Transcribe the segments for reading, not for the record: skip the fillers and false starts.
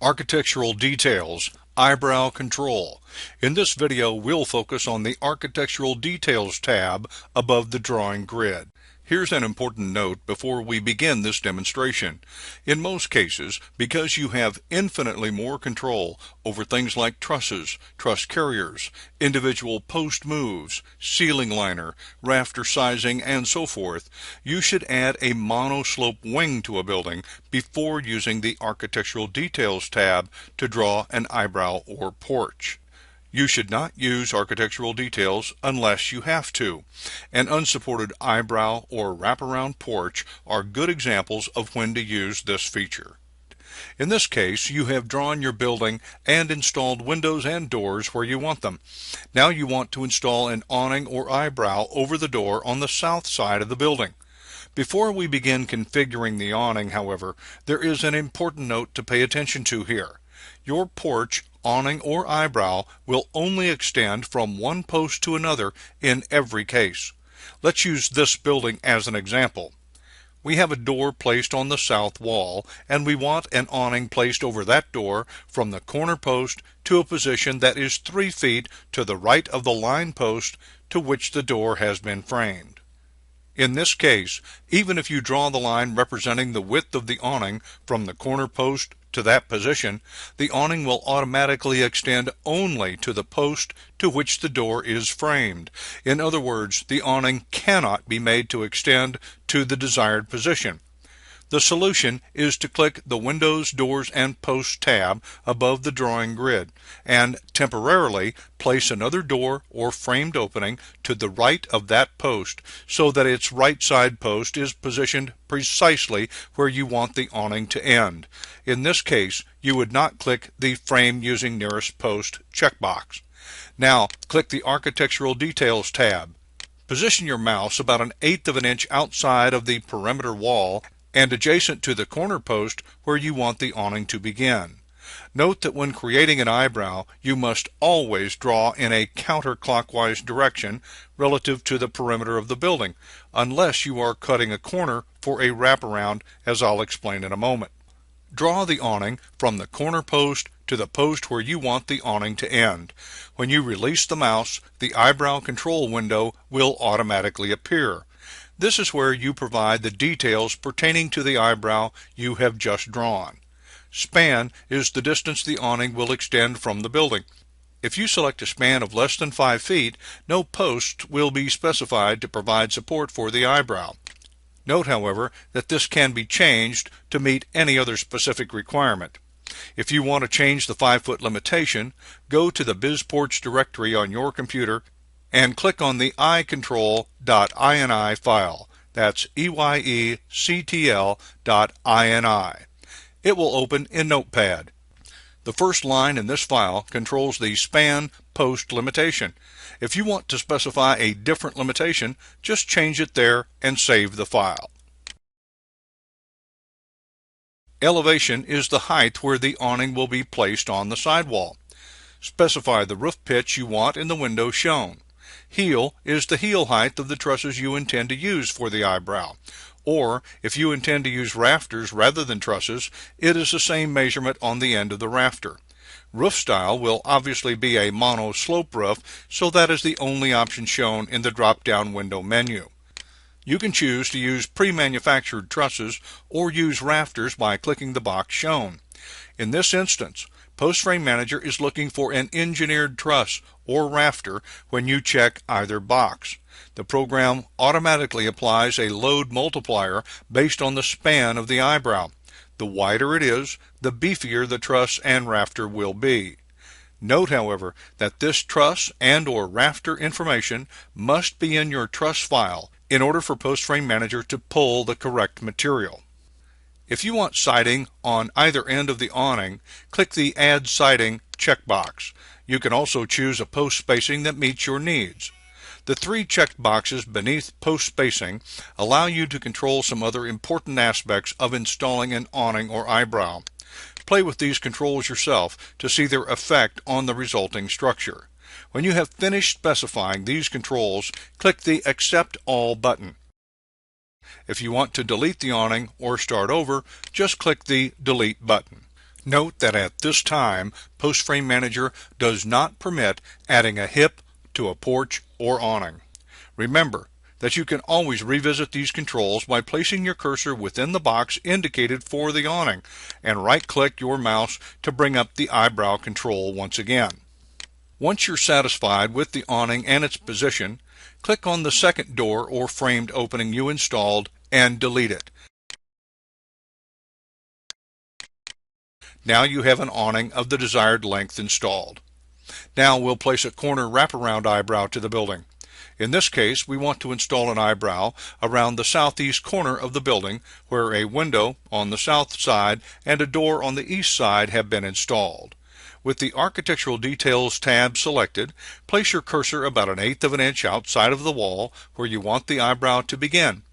Architectural Details, Eyebrow Control. In this video, we'll focus on the Architectural Details tab above the drawing grid. Here's an important note before we begin this demonstration. In most cases, because you have infinitely more control over things like trusses, truss carriers, individual post moves, ceiling liner, rafter sizing, and so forth, you should add a monoslope wing to a building before using the Architectural Details tab to draw an eyebrow or porch. You should not use architectural details unless you have to. An unsupported eyebrow or wraparound porch are good examples of when to use this feature. In this case, you have drawn your building and installed windows and doors where you want them. Now you want to install an awning or eyebrow over the door on the south side of the building. Before we begin configuring the awning, however, there is an important note to pay attention to here. Your porch, awning, or eyebrow will only extend from one post to another in every case. Let's use this building as an example. We have a door placed on the south wall, and we want an awning placed over that door from the corner post to a position that is 3 feet to the right of the line post to which the door has been framed. In this case, even if you draw the line representing the width of the awning from the corner post to that position, the awning will automatically extend only to the post to which the door is framed. In other words, the awning cannot be made to extend to the desired position. The solution is to click the Windows, Doors, and Posts tab above the drawing grid and temporarily place another door or framed opening to the right of that post so that its right side post is positioned precisely where you want the awning to end. In this case, you would not click the Frame Using Nearest Post checkbox. Now, click the Architectural Details tab. Position your mouse about 1/8 of an inch outside of the perimeter wall and adjacent to the corner post where you want the awning to begin. Note that when creating an eyebrow, you must always draw in a counterclockwise direction relative to the perimeter of the building, unless you are cutting a corner for a wraparound, as I'll explain in a moment. Draw the awning from the corner post to the post where you want the awning to end. When you release the mouse, the eyebrow control window will automatically appear. This is where you provide the details pertaining to the eyebrow you have just drawn. Span is the distance the awning will extend from the building. If you select a span of less than 5 feet, no post will be specified to provide support for the eyebrow. Note, however, that this can be changed to meet any other specific requirement. If you want to change the 5-foot limitation, go to the BizPorch directory on your computer and click on the icontrol.ini file. That's EYECTL.ini. It will open in Notepad. The first line in this file controls the span post limitation. If you want to specify a different limitation, just change it there and save the file. Elevation is the height where the awning will be placed on the sidewall. Specify the roof pitch you want in the window shown. Heel is the heel height of the trusses you intend to use for the eyebrow. Or, if you intend to use rafters rather than trusses, it is the same measurement on the end of the rafter. Roof style will obviously be a mono-slope roof, so that is the only option shown in the drop-down window menu. You can choose to use pre-manufactured trusses or use rafters by clicking the box shown. In this instance, PostFrame Manager is looking for an engineered truss or rafter when you check either box. The program automatically applies a load multiplier based on the span of the eyebrow. The wider it is, the beefier the truss and rafter will be. Note, however, that this truss and/or rafter information must be in your truss file in order for PostFrame Manager to pull the correct material. If you want siding on either end of the awning, click the Add Siding checkbox. You can also choose a post spacing that meets your needs. The 3 checked boxes beneath post spacing allow you to control some other important aspects of installing an awning or eyebrow. Play with these controls yourself to see their effect on the resulting structure. When you have finished specifying these controls, click the Accept All button. If you want to delete the awning or start over, just click the Delete button. Note that at this time, PostFrame Manager does not permit adding a hip to a porch or awning. Remember that you can always revisit these controls by placing your cursor within the box indicated for the awning and right-click your mouse to bring up the eyebrow control once again. Once you're satisfied with the awning and its position, click on the second door or framed opening you installed and delete it. Now you have an awning of the desired length installed. Now we'll place a corner wraparound eyebrow to the building. In this case, we want to install an eyebrow around the southeast corner of the building where a window on the south side and a door on the east side have been installed. With the Architectural Details tab selected, place your cursor about 1/8 of an inch outside of the wall where you want the eyebrow to begin.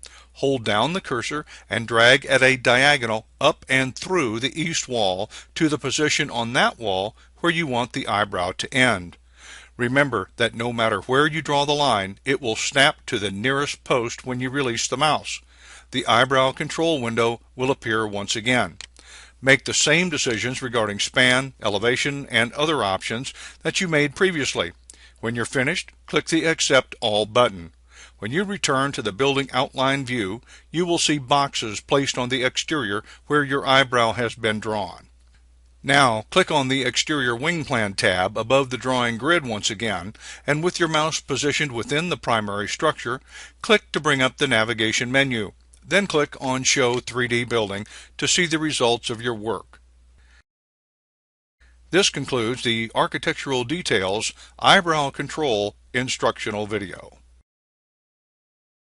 Hold down the cursor and drag at a diagonal up and through the east wall to the position on that wall where you want the eyebrow to end. Remember that no matter where you draw the line, it will snap to the nearest post when you release the mouse. The eyebrow control window will appear once again. Make the same decisions regarding span, elevation, and other options that you made previously. When you're finished, click the Accept All button. When you return to the building outline view, you will see boxes placed on the exterior where your eyebrow has been drawn. Now, click on the Exterior Wing Plan tab above the drawing grid once again, and with your mouse positioned within the primary structure, click to bring up the navigation menu. Then click on Show 3D Building to see the results of your work. This concludes the Architectural Details Eyebrow Control instructional video.